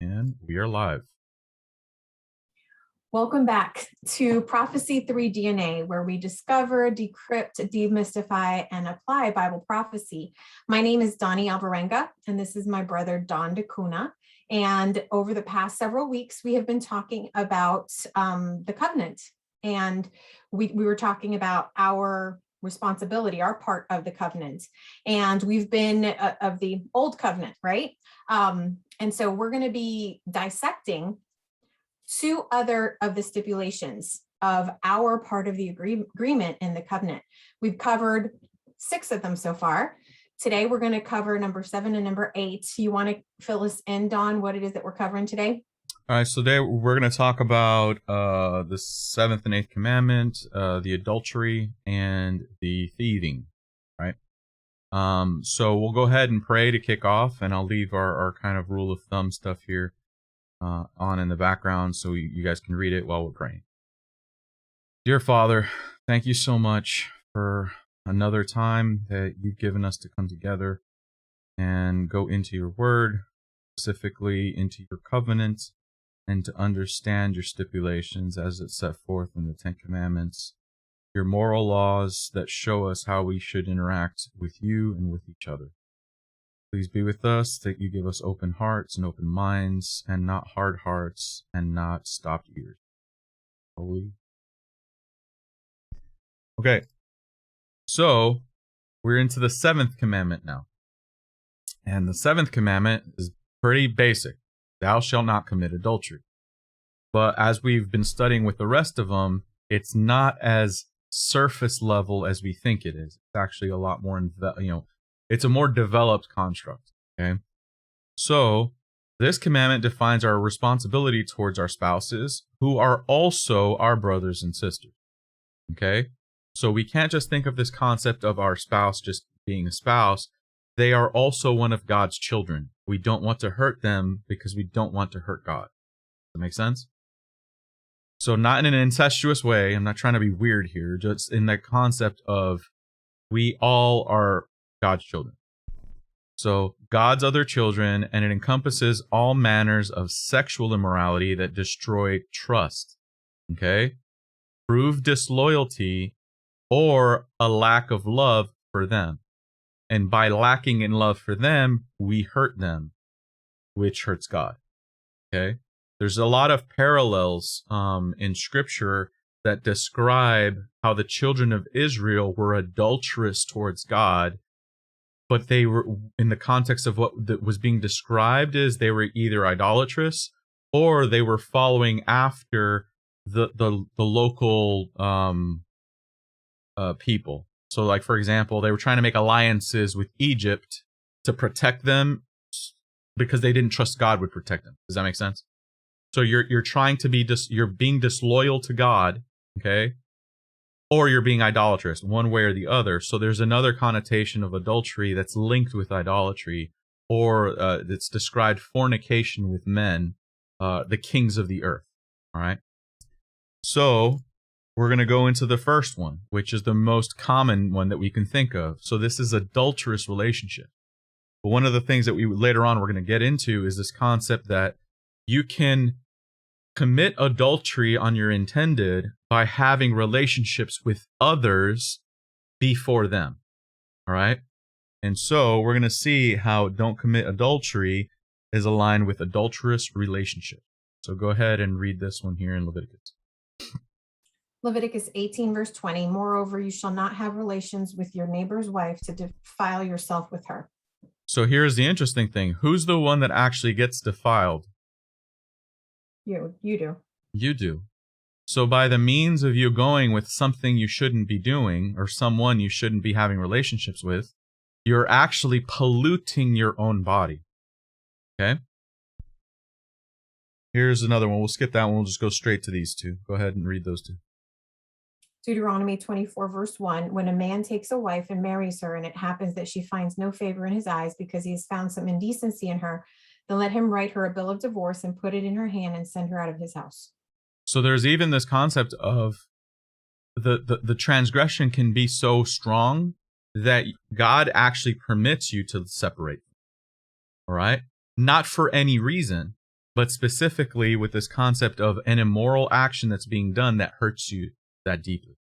And we are live. Welcome back to Prophecy 3 DNA, where we discover, decrypt, demystify, and apply Bible prophecy. My name is Donnie Alvarenga, and this is my brother, Don DeCuna. And over the past several weeks, we have been talking about the covenant. And we were talking about our responsibility, our part of the covenant. And we've been of the old covenant, right? And so we're going to be dissecting two other of the stipulations of our part of the agreement in the covenant. We've covered 6 of them so far. Today, we're going to cover number 7 and number 8. You want to fill us in, Don, what it is that we're covering today? All right, so today we're going to talk about the 7th and 8th commandment, the adultery, and the thieving, right? So we'll go ahead and pray to kick off, and I'll leave our kind of rule of thumb stuff here on in the background so you guys can read it while we're praying. Dear Father, thank you so much for another time that you've given us to come together and go into your word, specifically into your covenant, and to understand your stipulations as it's set forth in the 10 Commandments, your moral laws that show us how we should interact with you and with each other. Please be with us, that you give us open hearts and open minds, and not hard hearts, and not stopped ears. Holy. Okay, so we're into the 7th commandment now. And the 7th commandment is pretty basic. Thou shalt not commit adultery. But as we've been studying with the rest of them, it's not as surface level as we think it is. It's actually a lot more, it's a more developed construct, okay? So, this commandment defines our responsibility towards our spouses, who are also our brothers and sisters, okay? So we can't just think of this concept of our spouse just being a spouse. They are also one of God's children. We don't want to hurt them because we don't want to hurt God. Does that make sense? So not in an incestuous way. I'm not trying to be weird here. Just in the concept of we all are God's children. So God's other children, and it encompasses all manners of sexual immorality that destroy trust. Okay? Prove disloyalty or a lack of love for them. And by lacking in love for them, we hurt them, which hurts God. Okay? There's a lot of parallels in Scripture that describe how the children of Israel were adulterous towards God, but they were, in the context of what was being described, is they were either idolatrous or they were following after the local people. So, like, for example, they were trying to make alliances with Egypt to protect them because they didn't trust God would protect them. Does that make sense? So you're trying to be you're being disloyal to God, okay? Or you're being idolatrous, one way or the other. So there's another connotation of adultery that's linked with idolatry, or it's described fornication with men, the kings of the earth. All right. So we're going to go into the first one, which is the most common one that we can think of. So this is adulterous relationship. But one of the things that we later on we're going to get into is this concept that you can commit adultery on your intended by having relationships with others before them. All right? And so we're going to see how don't commit adultery is aligned with adulterous relationship. So go ahead and read this one here in Leviticus. Leviticus 18, verse 20, moreover, you shall not have relations with your neighbor's wife to defile yourself with her. So here's the interesting thing. Who's the one that actually gets defiled? You do. You do. So by the means of you going with something you shouldn't be doing, or someone you shouldn't be having relationships with, you're actually polluting your own body. Okay? Here's another one. We'll skip that one. We'll just go straight to these two. Go ahead and read those two. Deuteronomy 24, verse 1, when a man takes a wife and marries her, and it happens that she finds no favor in his eyes because he has found some indecency in her, then let him write her a bill of divorce and put it in her hand and send her out of his house. So there's even this concept of the transgression can be so strong that God actually permits you to separate. All right? Not for any reason, but specifically with this concept of an immoral action that's being done that hurts you that deeply.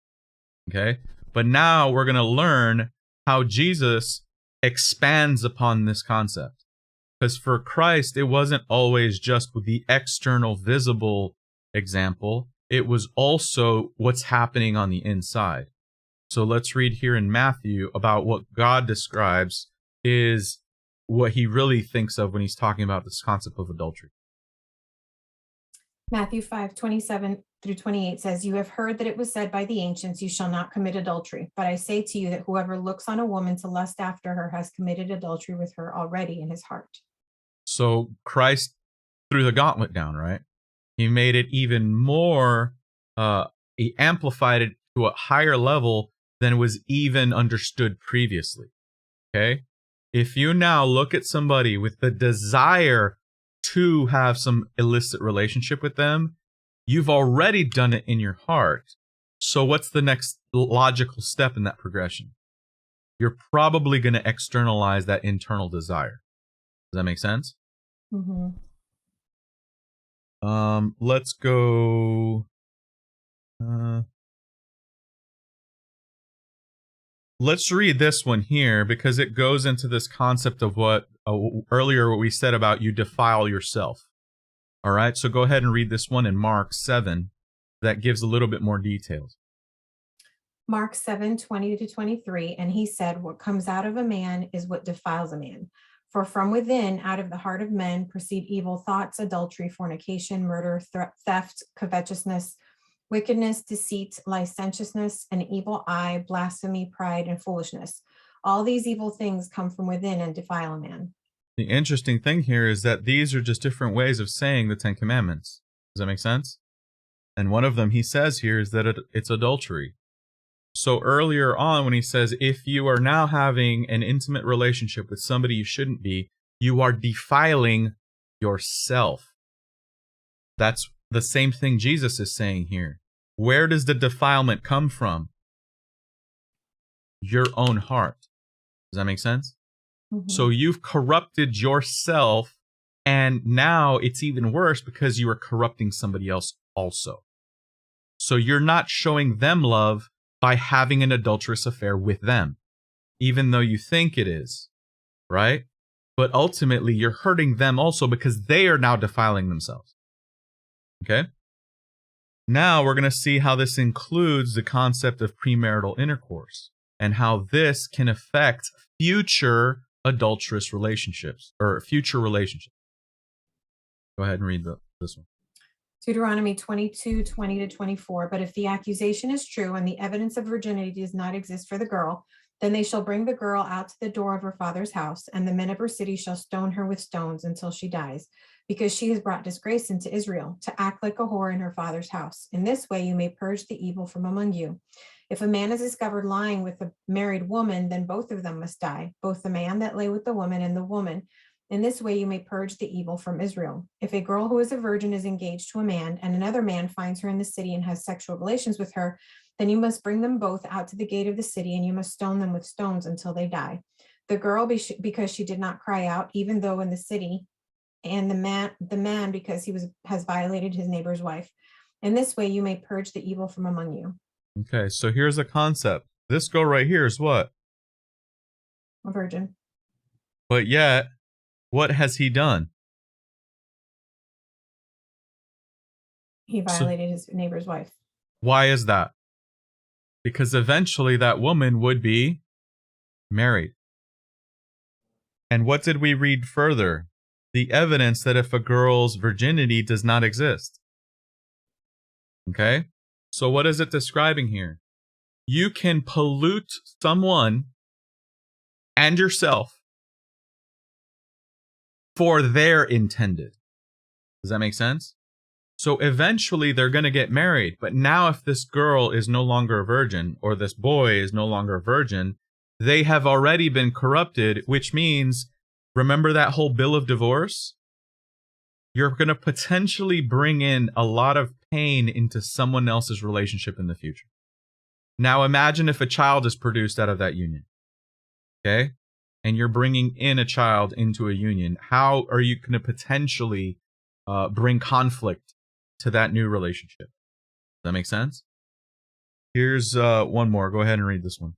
Okay? But now we're going to learn how Jesus expands upon this concept. Because for Christ, it wasn't always just the external visible example. It was also what's happening on the inside. So let's read here in Matthew about what God describes is what he really thinks of when he's talking about this concept of adultery. Matthew 5:27-28 says, "You have heard that it was said by the ancients, you shall not commit adultery. But I say to you that whoever looks on a woman to lust after her has committed adultery with her already in his heart." So Christ threw the gauntlet down, right? He made it even more, he amplified it to a higher level than was even understood previously. Okay? If you now look at somebody with the desire to have some illicit relationship with them, you've already done it in your heart. So what's the next logical step in that progression? You're probably going to externalize that internal desire. Does that make sense? Mm-hmm. Let's go. Let's read this one here because it goes into this concept of what earlier what we said about you defile yourself. All right, so go ahead and read this one in Mark 7 that gives a little bit more details. Mark 7:20-23, and he said, "What comes out of a man is what defiles a man. For from within, out of the heart of men, proceed evil thoughts, adultery, fornication, murder, theft, covetousness, wickedness, deceit, licentiousness, an evil eye, blasphemy, pride, and foolishness. All these evil things come from within and defile a man." The interesting thing here is that these are just different ways of saying the Ten Commandments. Does that make sense? And one of them he says here is that it's adultery. So earlier on when he says, if you are now having an intimate relationship with somebody you shouldn't be, you are defiling yourself. That's the same thing Jesus is saying here. Where does the defilement come from? Your own heart. Does that make sense? Mm-hmm. So you've corrupted yourself, and now it's even worse because you are corrupting somebody else also. So you're not showing them love by having an adulterous affair with them, even though you think it is, right? But ultimately, you're hurting them also because they are now defiling themselves. Okay? Now we're going to see how this includes the concept of premarital intercourse and how this can affect future adulterous relationships or future relationships. Go ahead and read this one. Deuteronomy 22:20-24, "But if the accusation is true and the evidence of virginity does not exist for the girl, then they shall bring the girl out to the door of her father's house, and the men of her city shall stone her with stones until she dies, because she has brought disgrace into Israel, to act like a whore in her father's house. In this way you may purge the evil from among you. If a man is discovered lying with a married woman, then both of them must die, both the man that lay with the woman and the woman. In this way you may purge the evil from Israel. If a girl who is a virgin is engaged to a man, and another man finds her in the city and has sexual relations with her, then you must bring them both out to the gate of the city, and you must stone them with stones until they die. The girl because she did not cry out, even though in the city, and the man because he has violated his neighbor's wife. In this way you may purge the evil from among you." Okay, so here's a concept. This girl right here is what? A virgin. But yet, what has he done? He violated his neighbor's wife. Why is that? Because eventually that woman would be married. And what did we read further? The evidence that if a girl's virginity does not exist. Okay? So what is it describing here? You can pollute someone and yourself for their intended. Does that make sense? So eventually they're going to get married. But now if this girl is no longer a virgin or this boy is no longer a virgin, they have already been corrupted, which means, remember that whole bill of divorce? You're going to potentially bring in a lot of pain into someone else's relationship in the future. Now imagine if a child is produced out of that union. Okay? And you're bringing in a child into a union. How are you going to potentially bring conflict to that new relationship. Does that make sense? Here's one more. Go ahead and read this one.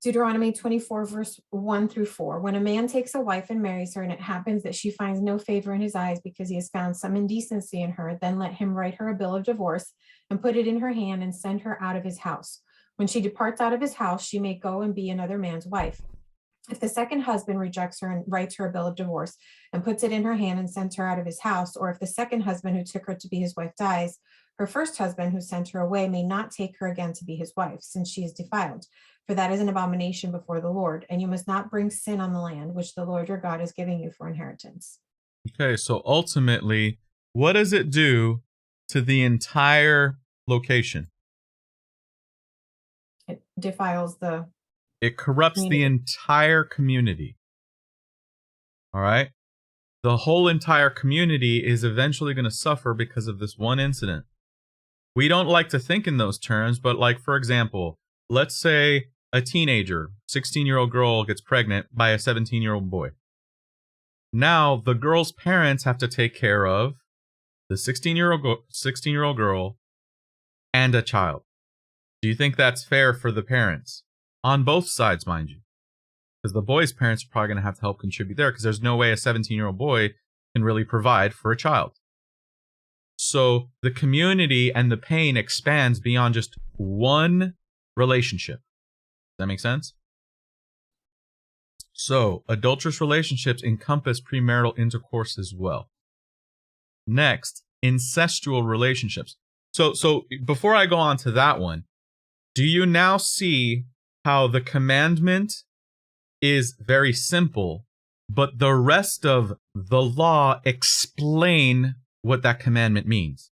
Deuteronomy 24, verse 1 through 4. When a man takes a wife and marries her, and it happens that she finds no favor in his eyes because he has found some indecency in her, then let him write her a bill of divorce and put it in her hand and send her out of his house. When she departs out of his house, she may go and be another man's wife. If the second husband rejects her and writes her a bill of divorce and puts it in her hand and sends her out of his house, or if the second husband who took her to be his wife dies, her first husband who sent her away may not take her again to be his wife, since she is defiled. For that is an abomination before the Lord, and you must not bring sin on the land, which the Lord your God is giving you for inheritance. Okay, so ultimately, what does it do to the entire location? It defiles It corrupts the entire community. All right? The whole entire community is eventually going to suffer because of this one incident. We don't like to think in those terms, but like, for example, let's say a teenager, 16-year-old girl gets pregnant by a 17-year-old boy. Now, the girl's parents have to take care of the 16-year-old girl and a child. Do you think that's fair for the parents? On both sides, mind you. Because the boy's parents are probably going to have to help contribute there, because there's no way a 17-year-old boy can really provide for a child. So the community and the pain expands beyond just one relationship. Does that make sense? So adulterous relationships encompass premarital intercourse as well. Next, incestual relationships. So before I go on to that one, do you now see how the commandment is very simple, but the rest of the law explain what that commandment means?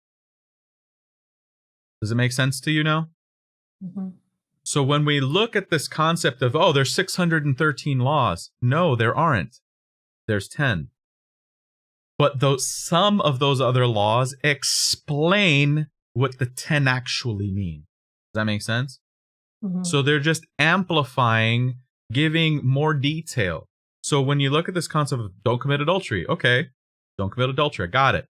Does it make sense to you now? Mm-hmm. So when we look at this concept of, oh, there's 613 laws. No, there aren't. There's 10. But some of those other laws explain what the 10 actually mean. Does that make sense? Mm-hmm. So they're just amplifying, giving more detail. So when you look at this concept of don't commit adultery, okay, don't commit adultery, I got it.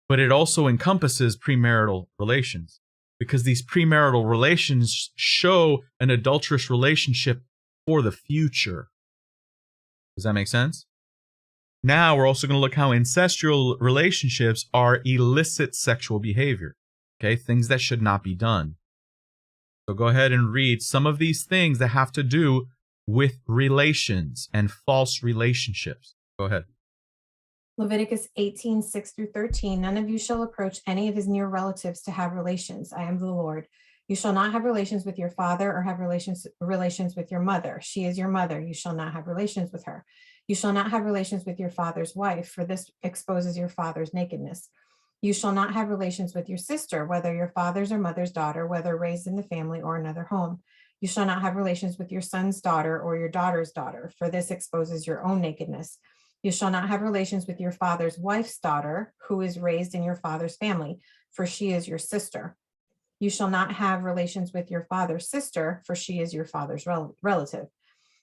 But it also encompasses premarital relations, because these premarital relations show an adulterous relationship for the future. Does that make sense? Now we're also going to look how incestual relationships are illicit sexual behavior. Okay, things that should not be done. So go ahead and read some of these things that have to do with relations and false relationships. Go ahead. Leviticus 18, 6 through 13. None of you shall approach any of his near relatives to have relations. I am the Lord. You shall not have relations with your father or have relations with your mother. She is your mother. You shall not have relations with her. You shall not have relations with your father's wife, for this exposes your father's nakedness. You shall not have relations with your sister, whether your father's or mother's daughter, whether raised in the family or another home. You shall not have relations with your son's daughter or your daughter's daughter, for this exposes your own nakedness. You shall not have relations with your father's wife's daughter, who is raised in your father's family, for she is your sister. You shall not have relations with your father's sister, for she is your father's relative.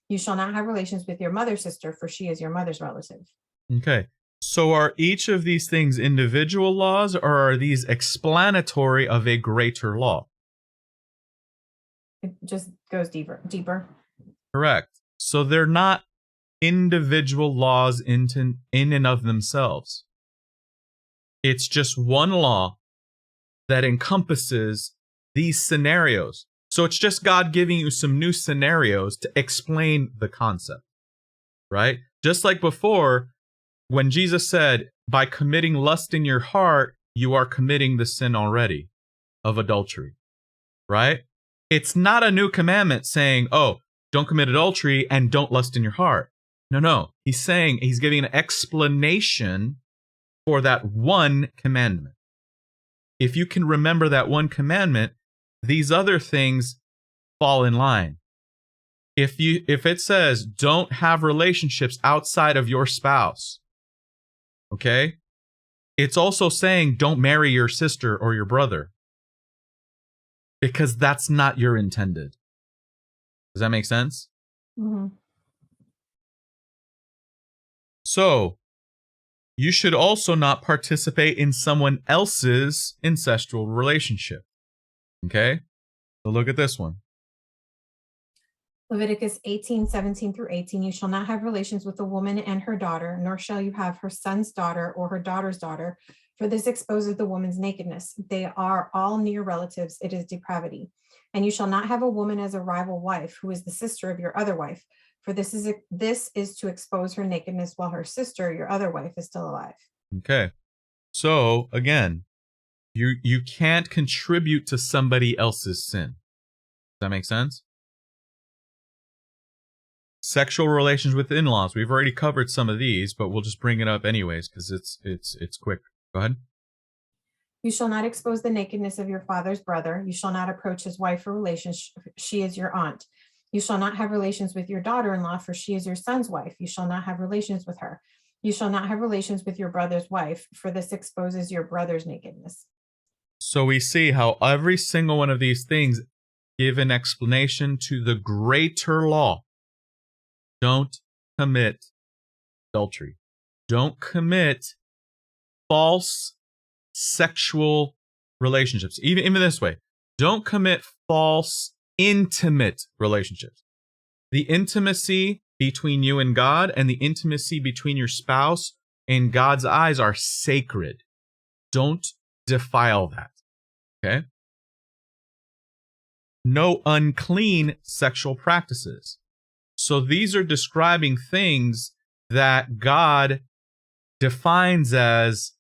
You shall not have relations with your mother's sister, for she is your mother's relative. Okay. So are each of these things individual laws, or are these explanatory of a greater law? It just goes deeper. Correct. So they're not individual laws in and of themselves. It's just one law that encompasses these scenarios. So it's just God giving you some new scenarios to explain the concept, right? Just like before, when Jesus said, by committing lust in your heart, you are committing the sin already of adultery, right? It's not a new commandment saying, oh, don't commit adultery and don't lust in your heart. No. He's saying, he's giving an explanation for that one commandment. If you can remember that one commandment, these other things fall in line. If it says don't have relationships outside of your spouse, okay? It's also saying don't marry your sister or your brother, because that's not your intended. Does that make sense? Mm-hmm. So You should also not participate in someone else's incestual relationship. Okay? So look at this one. Leviticus 18:17-18, you shall not have relations with a woman and her daughter, nor shall you have her son's daughter or her daughter's daughter, for this exposes the woman's nakedness. They are all near relatives. It is depravity. And you shall not have a woman as a rival wife, who is the sister of your other wife, for this is to expose her nakedness while her sister, your other wife, is still alive. Okay. So, again, you can't contribute to somebody else's sin. Does that make sense? Sexual relations with in-laws. We've already covered some of these, but we'll just bring it up anyways because it's quick. Go ahead. You shall not expose the nakedness of your father's brother. You shall not approach his wife for relations. She is your aunt. You shall not have relations with your daughter-in-law, for she is your son's wife. You shall not have relations with her. You shall not have relations with your brother's wife, for this exposes your brother's nakedness. So we see how every single one of these things give an explanation to the greater law. Don't commit adultery. Don't commit false sexual relationships. Even this way, don't commit false intimate relationships. The intimacy between you and God and the intimacy between your spouse in God's eyes are sacred. Don't defile that. Okay? No unclean sexual practices. So these are describing things that God defines as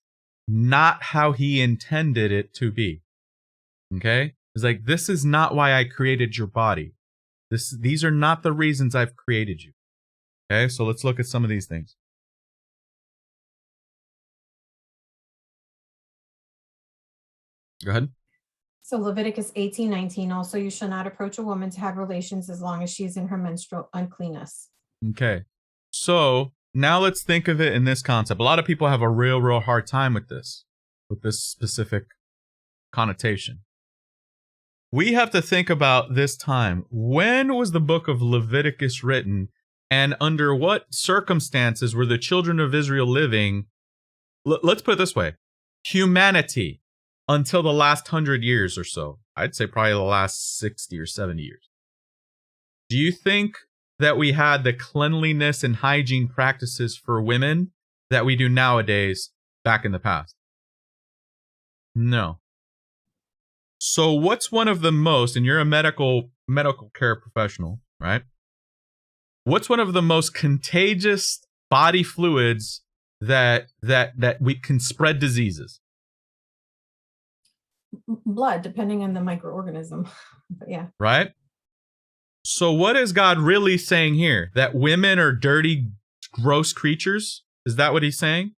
not how he intended it to be. Okay? It's like, this is not why I created your body. These are not the reasons I've created you. Okay? So let's look at some of these things. Go ahead. So Leviticus 18:19, also you shall not approach a woman to have relations as long as she is in her menstrual uncleanness. Okay. So now let's think of it in this concept. A lot of people have a real hard time with this specific connotation. We have to think about this time. When was the book of Leviticus written, and under what circumstances were the children of Israel living? Let's put it this way. Humanity until the last 100 years or so. I'd say probably the last 60 or 70 years. Do you think that we had the cleanliness and hygiene practices for women that we do nowadays back in the past? No. So what's one of the most, and you're a medical care professional, right? What's one of the most contagious body fluids that we can spread diseases? Blood, depending on the microorganism. But yeah. Right? So what is God really saying here? That women are dirty, gross creatures? Is that what he's saying?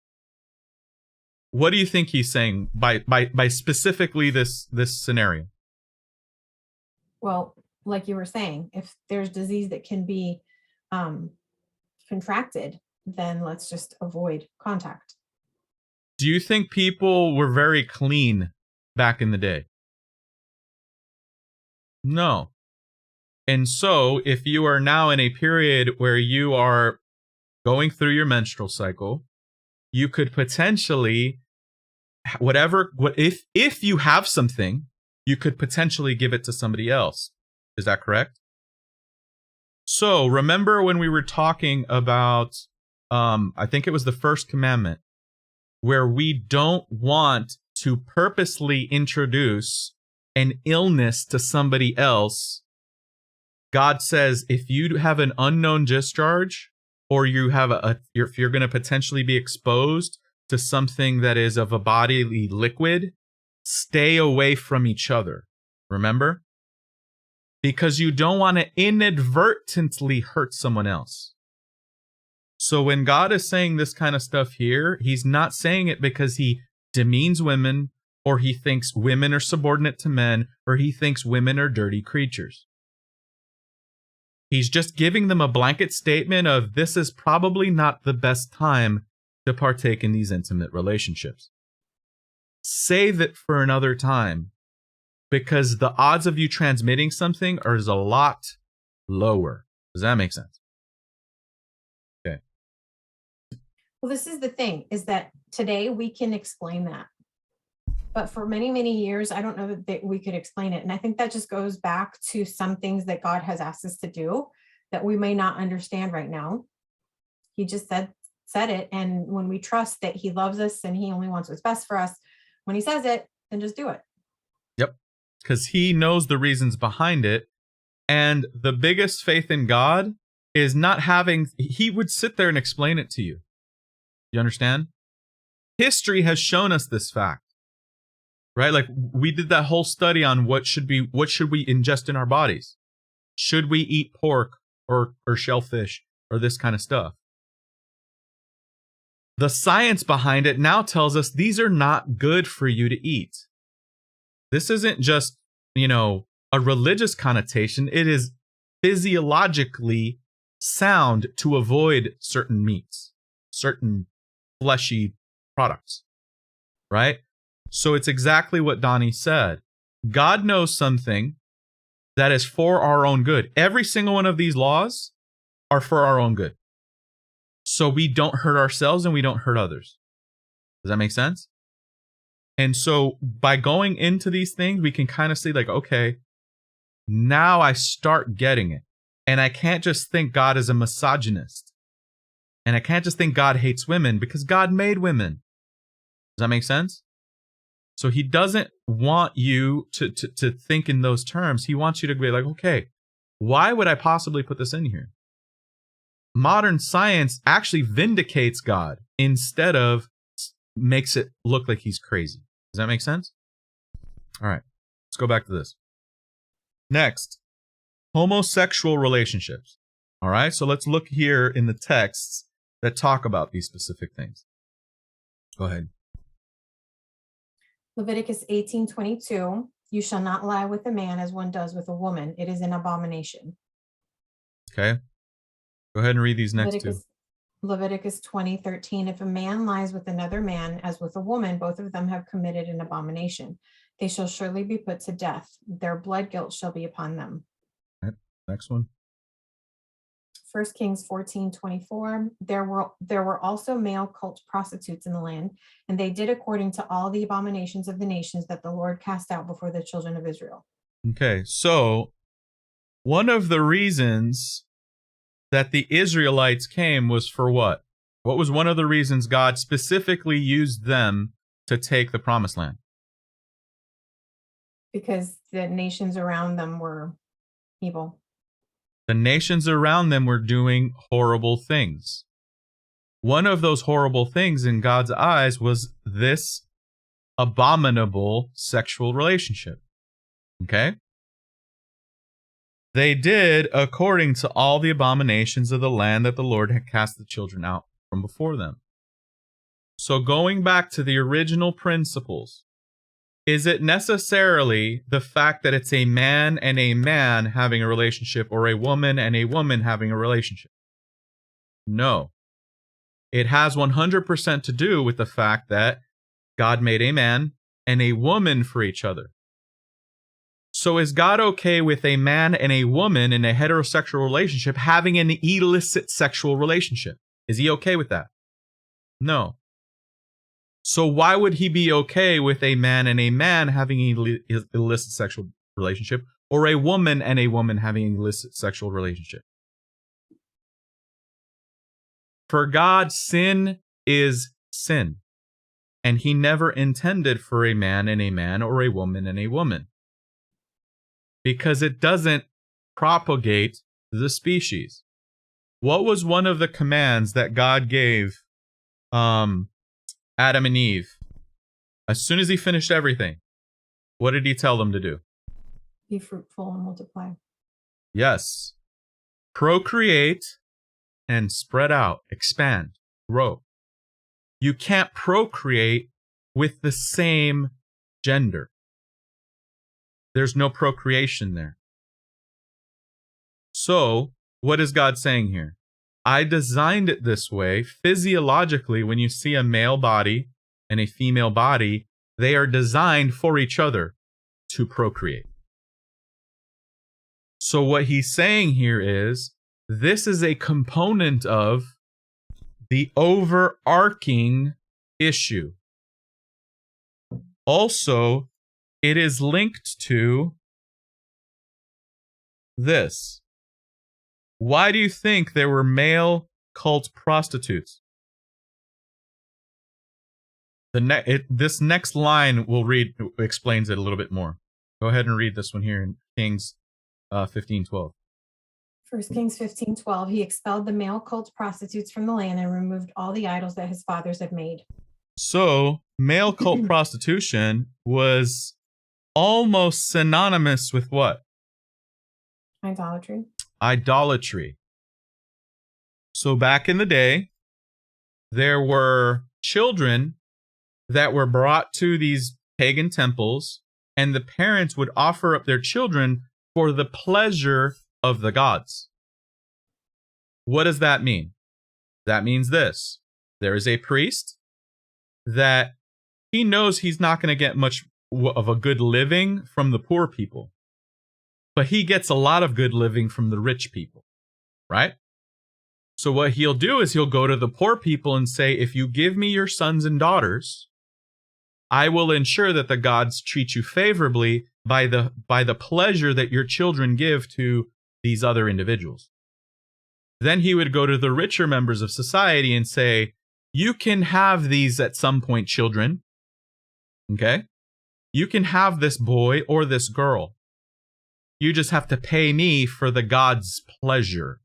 What do you think he's saying by specifically this scenario? Well, like you were saying, if there's disease that can be contracted, then let's just avoid contact. Do you think people were very clean back in the day? No. And so, if you are now in a period where you are going through your menstrual cycle, you could potentially, if you have something, you could potentially give it to somebody else. Is that correct? So, remember when we were talking about, I think it was the first commandment, where we don't want to purposely introduce an illness to somebody else. God says, if you have an unknown discharge, or you have if you're going to potentially be exposed to something that is of a bodily liquid, stay away from each other. Remember? Because you don't want to inadvertently hurt someone else. So when God is saying this kind of stuff here, he's not saying it because he demeans women, or he thinks women are subordinate to men, or he thinks women are dirty creatures. He's just giving them a blanket statement of, this is probably not the best time to partake in these intimate relationships. Save it for another time, because the odds of you transmitting something is a lot lower. Does that make sense? Okay. Well, this is the thing, is that today we can explain that. But for many, many years, I don't know that we could explain it. And I think that just goes back to some things that God has asked us to do that we may not understand right now. He just said it. And when we trust that he loves us and he only wants what's best for us, when he says it, then just do it. Yep. Because he knows the reasons behind it. And the biggest faith in God is not having, he would sit there and explain it to you. You understand? History has shown us this fact, right? Like we did that whole study on what should we ingest in our bodies? Should we eat pork or shellfish or this kind of stuff? The science behind it now tells us these are not good for you to eat. This isn't just, a religious connotation. It is physiologically sound to avoid certain meats, certain fleshy products, right? So it's exactly what Donnie said. God knows something that is for our own good. Every single one of these laws are for our own good. So we don't hurt ourselves and we don't hurt others. Does that make sense? And so by going into these things, we can kind of see like, okay, now I start getting it. And I can't just think God is a misogynist. And I can't just think God hates women because God made women. Does that make sense? So he doesn't want you to think in those terms. He wants you to be like, okay, why would I possibly put this in here? Modern science actually vindicates God instead of makes it look like he's crazy. Does that make sense? All right, let's go back to this. Next, homosexual relationships. All right, so let's look here in the texts that talk about these specific things. Go ahead. Leviticus 18:22, you shall not lie with a man as one does with a woman. It is an abomination. Okay. Go ahead and read these next two. Leviticus 20:13, if a man lies with another man as with a woman, both of them have committed an abomination. They shall surely be put to death. Their blood guilt shall be upon them. Right. Next one. 1 Kings 14:24, there were also male cult prostitutes in the land, and they did according to all the abominations of the nations that the Lord cast out before the children of Israel. Okay, so one of the reasons that the Israelites came was for what? What was one of the reasons God specifically used them to take the promised land? Because the nations around them were evil. The nations around them were doing horrible things. One of those horrible things in God's eyes was this abominable sexual relationship. Okay? They did according to all the abominations of the land that the Lord had cast the children out from before them. So going back to the original principles, is it necessarily the fact that it's a man and a man having a relationship or a woman and a woman having a relationship? No. It has 100% to do with the fact that God made a man and a woman for each other. So is God okay with a man and a woman in a heterosexual relationship having an illicit sexual relationship? Is he okay with that? No. So why would he be okay with a man and a man having an illicit sexual relationship or a woman and a woman having an illicit sexual relationship? For God, sin is sin. And he never intended for a man and a man or a woman and a woman. Because it doesn't propagate the species. What was one of the commands that God gave Adam and Eve? As soon as he finished everything, what did he tell them to do? Be fruitful and multiply. Yes. Procreate and spread out, expand, grow. You can't procreate with the same gender. There's no procreation there. So, what is God saying here? I designed it this way. Physiologically, when you see a male body and a female body, they are designed for each other to procreate. So what he's saying here is, this is a component of the overarching issue. Also, it is linked to this. Why do you think there were male cult prostitutes? This next line explains it a little bit more. Go ahead and read this one here in Kings 15:12. 1 Kings 15:12, he expelled the male cult prostitutes from the land and removed all the idols that his fathers had made. So, male cult prostitution was almost synonymous with what? Idolatry. Idolatry. So back in the day, there were children that were brought to these pagan temples, and the parents would offer up their children for the pleasure of the gods. What does that mean? That means this. There is a priest that he knows he's not going to get much of a good living from the poor people, but he gets a lot of good living from the rich people, right? So what he'll do is he'll go to the poor people and say, if you give me your sons and daughters, I will ensure that the gods treat you favorably by the pleasure that your children give to these other individuals. Then he would go to the richer members of society and say, you can have these at some point, children. Okay? You can have this boy or this girl. You just have to pay me for the God's pleasure.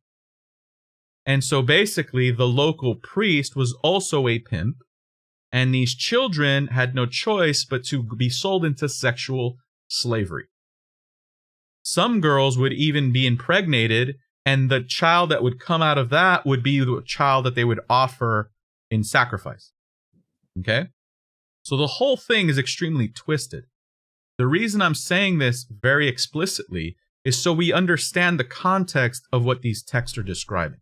And so basically, the local priest was also a pimp, and these children had no choice but to be sold into sexual slavery. Some girls would even be impregnated, and the child that would come out of that would be the child that they would offer in sacrifice. Okay? So the whole thing is extremely twisted. The reason I'm saying this very explicitly is so we understand the context of what these texts are describing.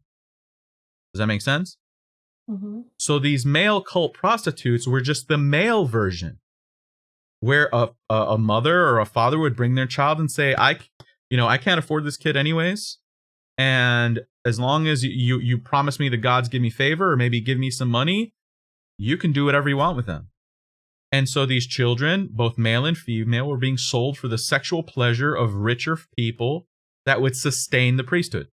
Does that make sense? Mm-hmm. So these male cult prostitutes were just the male version, where a mother or a father would bring their child and say, I can't afford this kid anyways, and as long as you promise me the gods give me favor or maybe give me some money, you can do whatever you want with them. And so these children, both male and female, were being sold for the sexual pleasure of richer people that would sustain the priesthood.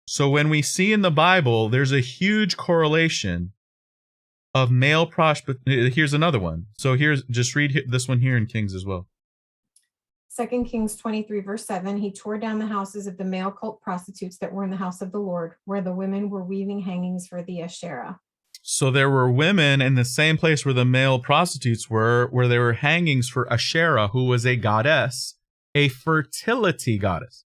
So when we see in the Bible, there's a huge correlation of male prostitution. Here's another one. So just read this one here in Kings as well. 2 Kings 23, verse 7, he tore down the houses of the male cult prostitutes that were in the house of the Lord, where the women were weaving hangings for the Asherah. So there were women in the same place where the male prostitutes were, where there were hangings for Asherah, who was a goddess, a fertility goddess.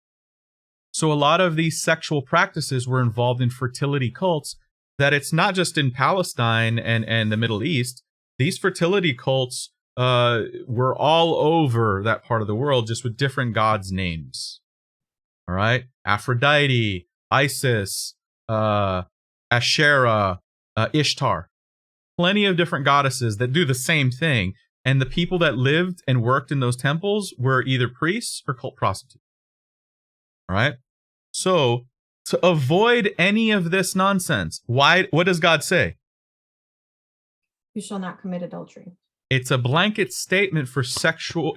So a lot of these sexual practices were involved in fertility cults, that it's not just in Palestine and the Middle East. These fertility cults were all over that part of the world, just with different gods' names. All right? Aphrodite, Isis, Asherah, Ishtar. Plenty of different goddesses that do the same thing. And the people that lived and worked in those temples were either priests or cult prostitutes. All right? So, to avoid any of this nonsense, what does God say? You shall not commit adultery. It's a blanket statement for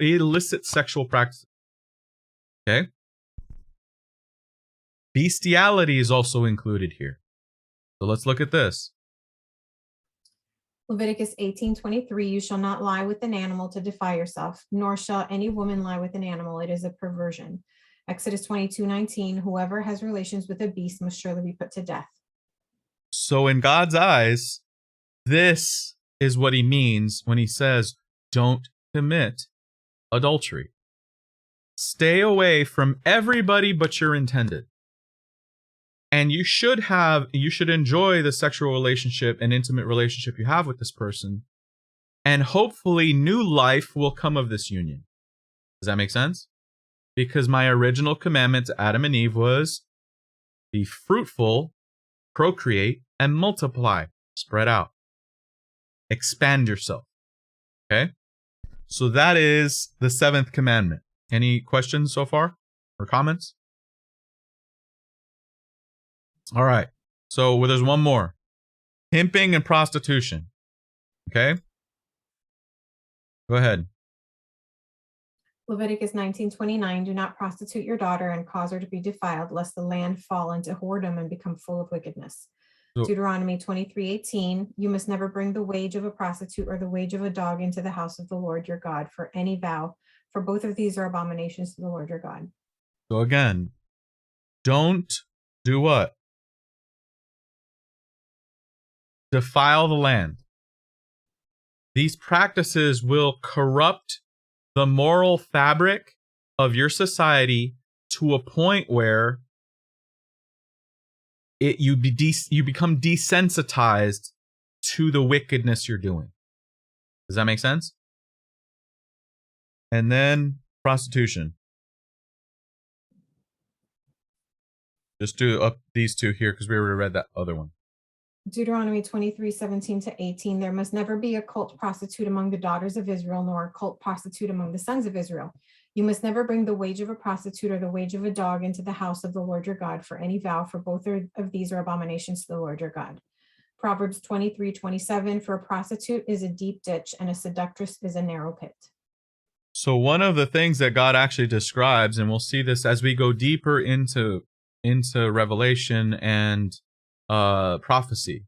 illicit sexual practices. Okay? Bestiality is also included here. So let's look at this. Leviticus 18:23, you shall not lie with an animal to defile yourself, nor shall any woman lie with an animal. It is a perversion. Exodus 22:19, whoever has relations with a beast must surely be put to death. So in God's eyes, this is what he means when he says, don't commit adultery. Stay away from everybody but your intended. And you should enjoy the sexual relationship and intimate relationship you have with this person. And hopefully new life will come of this union. Does that make sense? Because my original commandment to Adam and Eve was be fruitful, procreate, and multiply. Spread out. Expand yourself. Okay? So that is the 7th commandment. Any questions so far or comments? All right. So there's one more. Pimping and prostitution. Okay? Go ahead. Leviticus 19:29, do not prostitute your daughter and cause her to be defiled, lest the land fall into whoredom and become full of wickedness. So, Deuteronomy 23:18, you must never bring the wage of a prostitute or the wage of a dog into the house of the Lord your God for any vow, for both of these are abominations to the Lord your God. so again, don't do what? Defile the land. These practices will corrupt the moral fabric of your society to a point where you become desensitized to the wickedness you're doing. Does that make sense? And then prostitution. Just do up these two here because we already read that other one. Deuteronomy 23:17-18, there must never be a cult prostitute among the daughters of Israel, nor a cult prostitute among the sons of Israel. You must never bring the wage of a prostitute or the wage of a dog into the house of the Lord your God for any vow, for both of these are abominations to the Lord your God. Proverbs 23:27, for a prostitute is a deep ditch and a seductress is a narrow pit. So one of the things that God actually describes, and we'll see this as we go deeper into Revelation and prophecy.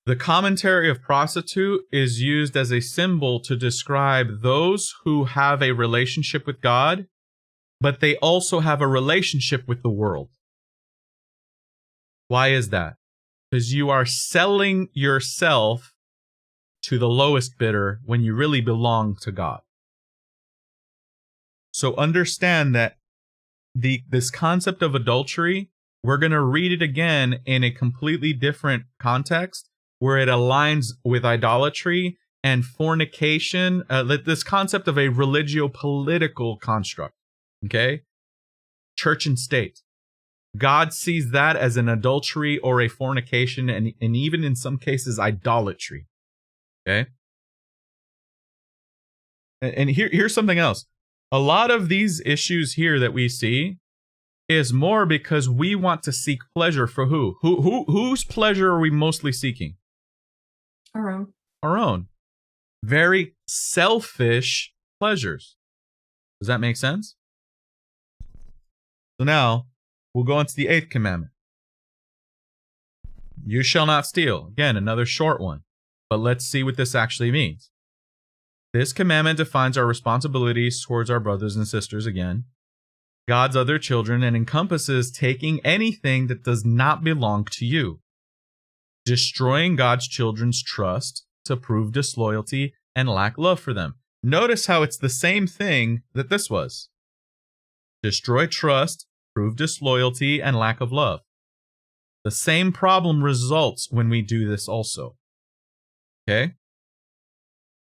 The commentary of prostitute is used as a symbol to describe those who have a relationship with God, but they also have a relationship with the world. Why is that? Because you are selling yourself to the lowest bidder when you really belong to God. So understand that this concept of adultery, we're going to read it again in a completely different context where it aligns with idolatry and fornication, this concept of a religio-political construct, okay? Church and state. God sees that as an adultery or a fornication and even in some cases idolatry, okay? And here's something else. A lot of these issues here that we see is more because we want to seek pleasure for who? Whose pleasure are we mostly seeking? Our own. Our own. Very selfish pleasures. Does that make sense? So now, we'll go into the 8th commandment. You shall not steal. Again, another short one. But let's see what this actually means. This commandment defines our responsibilities towards our brothers and sisters again, God's other children, and encompasses taking anything that does not belong to you, destroying God's children's trust to prove disloyalty and lack love for them. Notice how it's the same thing that this was. Destroy trust, prove disloyalty, and lack of love. The same problem results when we do this also. Okay?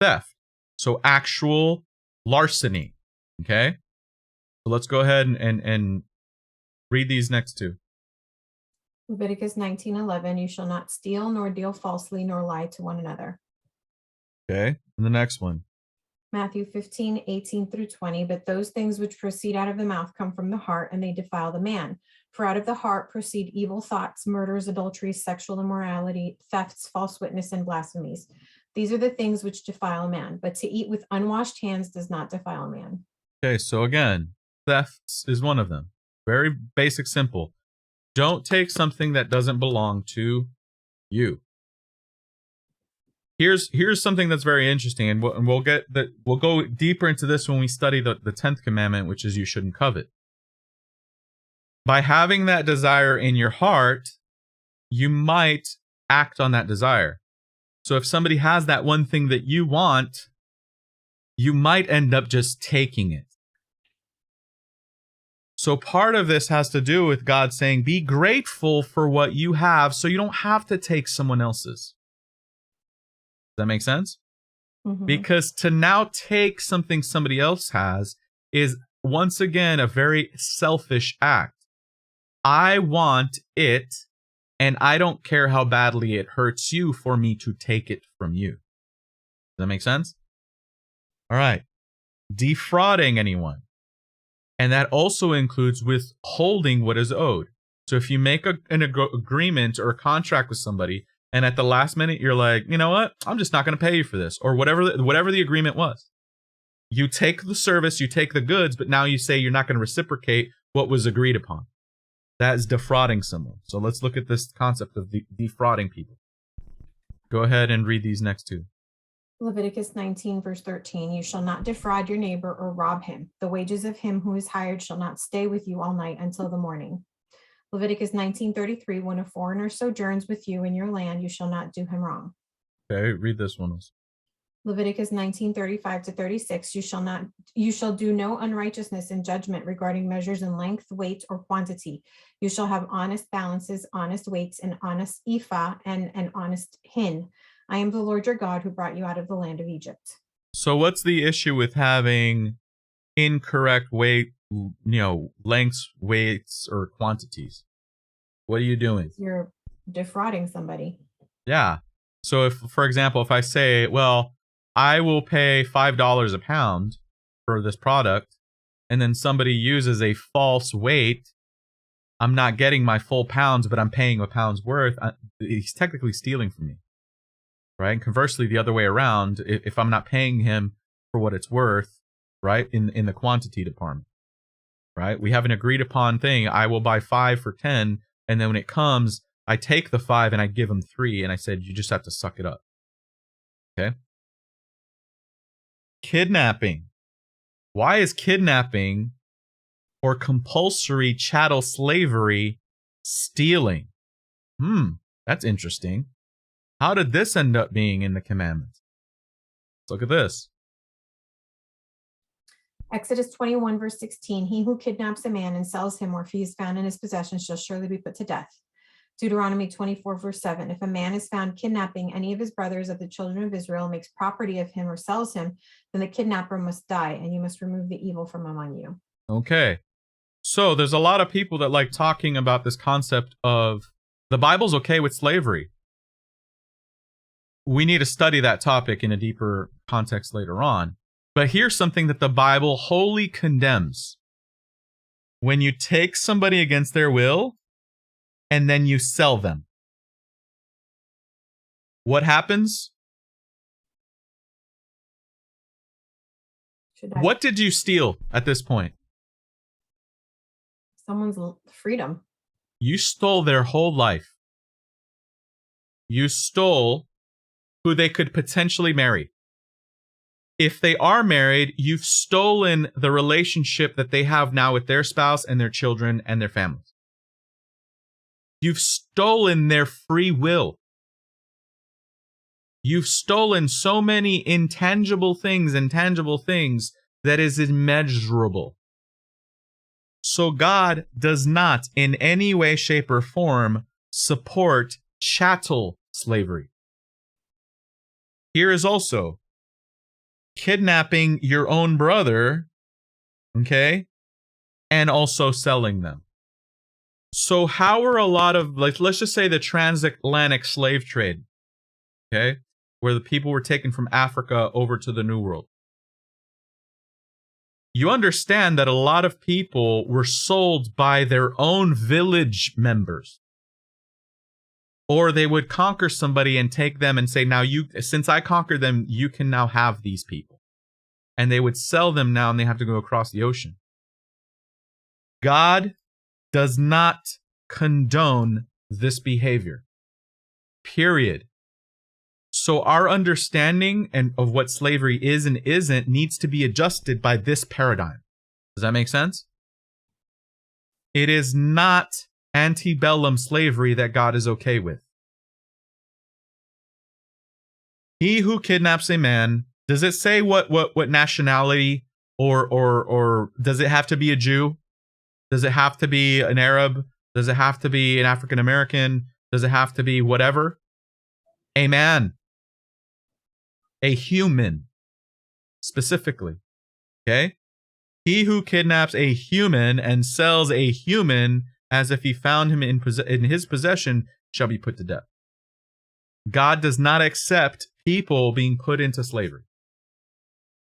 Theft. So actual larceny. Okay? So let's go ahead and read these next two. Leviticus 19:11, you shall not steal, nor deal falsely, nor lie to one another. Okay? And the next one. Matthew 15:18-20, but those things which proceed out of the mouth come from the heart, and they defile the man. For out of the heart proceed evil thoughts, murders, adulteries, sexual immorality, thefts, false witness, and blasphemies. These are the things which defile a man, but to eat with unwashed hands does not defile a man. Okay, so again, thefts is one of them. Very basic, simple. Don't take something that doesn't belong to you. Here's something that's very interesting, and we'll go deeper into this when we study the 10th commandment, which is you shouldn't covet. By having that desire in your heart, you might act on that desire. So if somebody has that one thing that you want, you might end up just taking it. So part of this has to do with God saying, be grateful for what you have so you don't have to take someone else's. Does that make sense? Mm-hmm. Because to now take something somebody else has is, once again, a very selfish act. I want it, and I don't care how badly it hurts you for me to take it from you. Does that make sense? All right. Defrauding anyone. And that also includes withholding what is owed. So if you make an agreement or a contract with somebody, and at the last minute you're like, you know what, I'm just not going to pay you for this, or whatever the agreement was. You take the service, you take the goods, but now you say you're not going to reciprocate what was agreed upon. That is defrauding someone. So let's look at this concept of defrauding people. Go ahead and read these next two. Leviticus 19, verse 13, you shall not defraud your neighbor or rob him. The wages of him who is hired shall not stay with you all night until the morning. Leviticus 19:33, when a foreigner sojourns with you in your land, you shall not do him wrong. Okay, read this one. Leviticus 19:35-36, you shall do no unrighteousness in judgment regarding measures in length, weight, or quantity. You shall have honest balances, honest weights, an honest ephah, and an honest hin. I am the Lord your God who brought you out of the land of Egypt. So what's the issue with having incorrect weight, lengths, weights, or quantities? What are you doing? You're defrauding somebody. Yeah. So if, for example, if I say, well, I will pay $5 a pound for this product, and then somebody uses a false weight, I'm not getting my full pounds, but I'm paying a pound's worth. He's technically stealing from me, right? And conversely, the other way around, if I'm not paying him for what it's worth, right, in the quantity department, right? We have an agreed upon thing. I will buy 5 for 10, and then when it comes, I take the 5 and I give him 3, and I said, you just have to suck it up. Okay? Kidnapping. Why is kidnapping or compulsory chattel slavery stealing? That's interesting. How did this end up being in the commandments? Let's look at this. Exodus 21, verse 16, he who kidnaps a man and sells him, or if he is found in his possession, shall surely be put to death. Deuteronomy 24, verse 7, if a man is found kidnapping any of his brothers of the children of Israel, makes property of him, or sells him, then the kidnapper must die, and you must remove the evil from among you. Okay. So there's a lot of people that like talking about this concept of the Bible's okay with slavery. We need to study that topic in a deeper context later on. But here's something that the Bible wholly condemns. When you take somebody against their will, and then you sell them. What happens? What did you steal at this point? Someone's freedom. You stole their whole life. You stole who they could potentially marry. If they are married, you've stolen the relationship that they have now with their spouse and their children and their families. You've stolen their free will. You've stolen so many intangible things that is immeasurable. So God does not in any way, shape, or form support chattel slavery. Here is also kidnapping your own brother, okay, and also selling them. So how are a lot of, let's just say the transatlantic slave trade, okay, where the people were taken from Africa over to the New World. You understand that a lot of people were sold by their own village members. Or they would conquer somebody and take them and say, now since I conquered them, you can now have these people. And they would sell them now and they have to go across the ocean. God does not condone this behavior. Period. So our understanding of what slavery is and isn't needs to be adjusted by this paradigm. Does that make sense? It is not antebellum slavery that God is okay with. He who kidnaps a man, does it say what nationality or does it have to be a Jew? Does it have to be an Arab? Does it have to be an African American? Does it have to be whatever? A man. A human. Specifically. Okay? He who kidnaps a human and sells a human as if he found him in his possession shall be put to death. God does not accept people being put into slavery.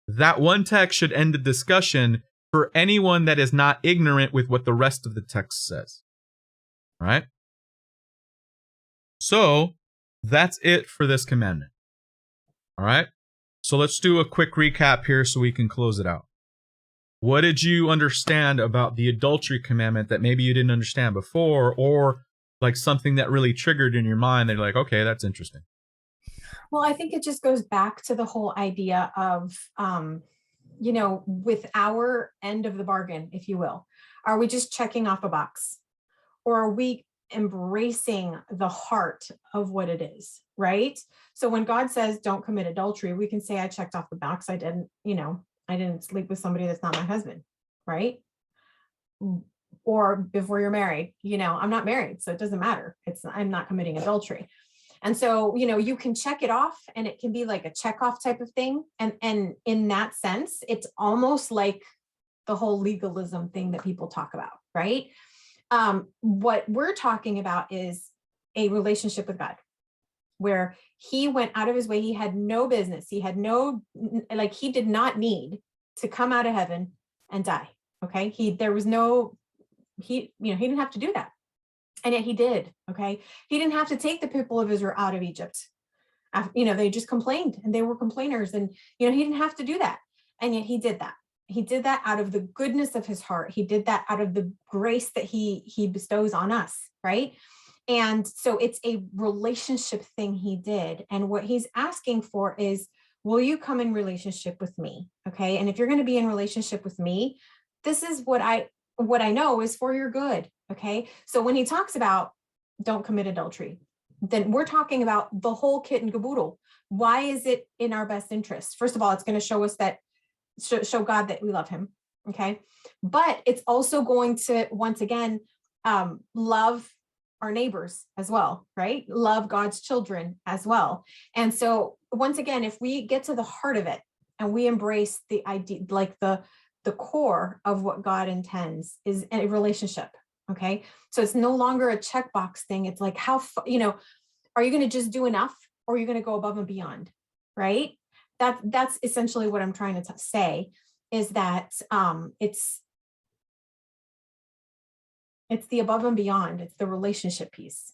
That one text should end the discussion for anyone that is not ignorant with what the rest of the text says. All right? So that's it for this commandment. All right? So let's do a quick recap here so we can close it out. What did you understand about the adultery commandment that maybe you didn't understand before, or like something that really triggered in your mind that you're like, okay, that's interesting? Well, I think it just goes back to the whole idea of, with our end of the bargain, if you will, are we just checking off a box, or are we embracing the heart of what it is, right? So when God says don't commit adultery, we can say I checked off the box. I didn't sleep with somebody that's not my husband, right? Or before you're married, I'm not married, so it doesn't matter. I'm not committing adultery. And so, you can check it off, and it can be like a check off type of thing. And in that sense, it's almost like the whole legalism thing that people talk about, right? What we're talking about is a relationship with God, where he went out of his way. He had no business. He did not need to come out of heaven and die. Okay. He didn't have to do that. And yet he did. Okay. He didn't have to take the people of Israel out of Egypt. They just complained, and they were complainers, and, he didn't have to do that. And yet he did that. He did that out of the goodness of his heart. He did that out of the grace that he bestows on us. Right. And so it's a relationship thing he did. And what he's asking for is, will you come in relationship with me? Okay. And if you're going to be in relationship with me, this is what I know is for your good. Okay. So when he talks about don't commit adultery, then we're talking about the whole kit and caboodle. Why is it in our best interest? First of all, it's going to show us show God that we love him. Okay. But it's also going to, once again, love our neighbors as well, right? Love God's children as well. And so once again, if we get to the heart of it and we embrace the idea, like the core of what God intends is a relationship. Okay. So it's no longer a checkbox thing. It's like, are you going to just do enough, or are you going to go above and beyond? Right. That's essentially what I'm trying to say, is that it's the above and beyond. It's the relationship piece.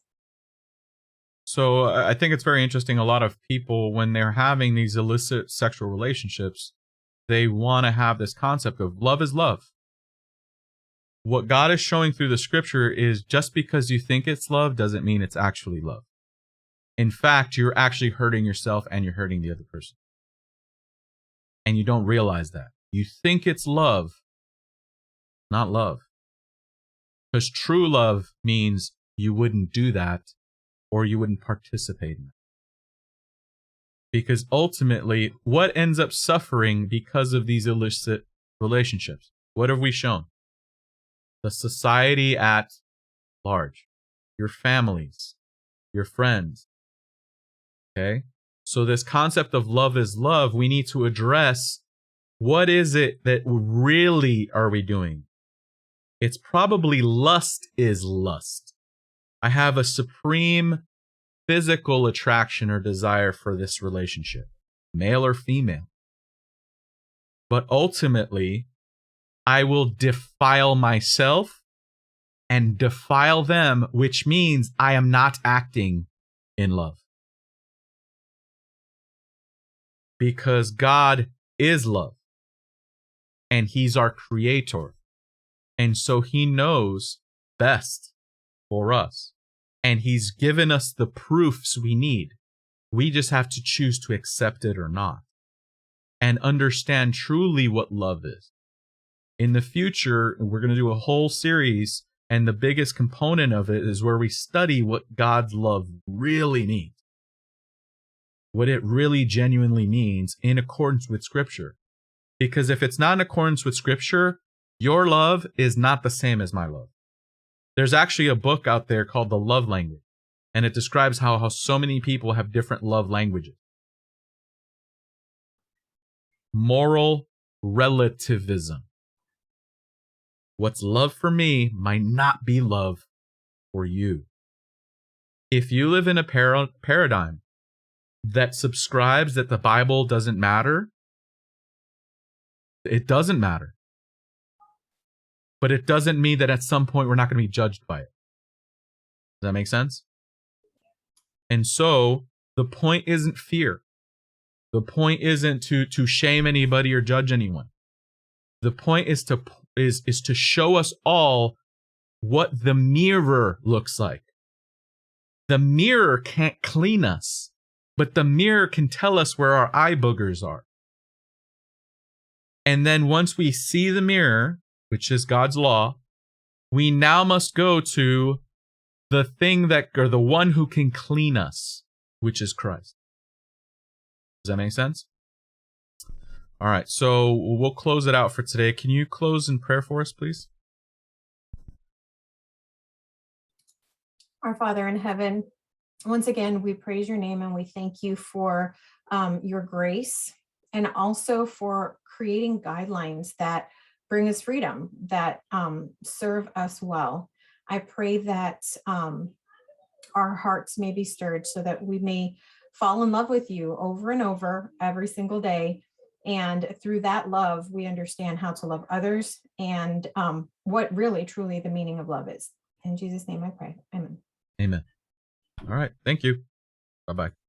So I think it's very interesting. A lot of people, when they're having these illicit sexual relationships, they want to have this concept of love is love. What God is showing through the scripture is just because you think it's love doesn't mean it's actually love. In fact, you're actually hurting yourself and you're hurting the other person. And you don't realize that. You think it's love, not love. Because true love means you wouldn't do that, or you wouldn't participate in it. Because ultimately, what ends up suffering because of these illicit relationships? What have we shown? The society at large, your families, your friends. Okay? So this concept of love is love, we need to address, what is it that really are we doing? It's probably lust is lust. I have a supreme physical attraction or desire for this relationship, male or female. But ultimately, I will defile myself and defile them, which means I am not acting in love. Because God is love, and he's our creator. And so he knows best for us. And he's given us the proofs we need. We just have to choose to accept it or not, and understand truly what love is. In the future, we're going to do a whole series, and the biggest component of it is where we study what God's love really means. What it really genuinely means in accordance with Scripture. Because if it's not in accordance with Scripture, your love is not the same as my love. There's actually a book out there called The Love Language, and it describes how so many people have different love languages. Moral relativism. What's love for me might not be love for you. If you live in a paradigm that subscribes that the Bible doesn't matter, it doesn't matter. But it doesn't mean that at some point we're not going to be judged by it. that make sense? And so the point isn't fear. The point isn't to shame anybody or judge anyone. The point is to show us all what the mirror looks like. The mirror can't clean us, but the mirror can tell us where our eye boogers are. And then once we see the mirror, which is God's law, we now must go to the thing that, or the one who can clean us, which is Christ. Does that make sense? All right, so we'll close it out for today. Can you close in prayer for us, please? Our Father in heaven, once again, we praise your name and we thank you for your grace and also for creating guidelines that bring us freedom, that serve us well. I pray that our hearts may be stirred so that we may fall in love with you over and over every single day. And through that love, we understand how to love others and what really, truly the meaning of love is. In Jesus' name I pray. Amen. Amen. All right. Thank you. Bye-bye.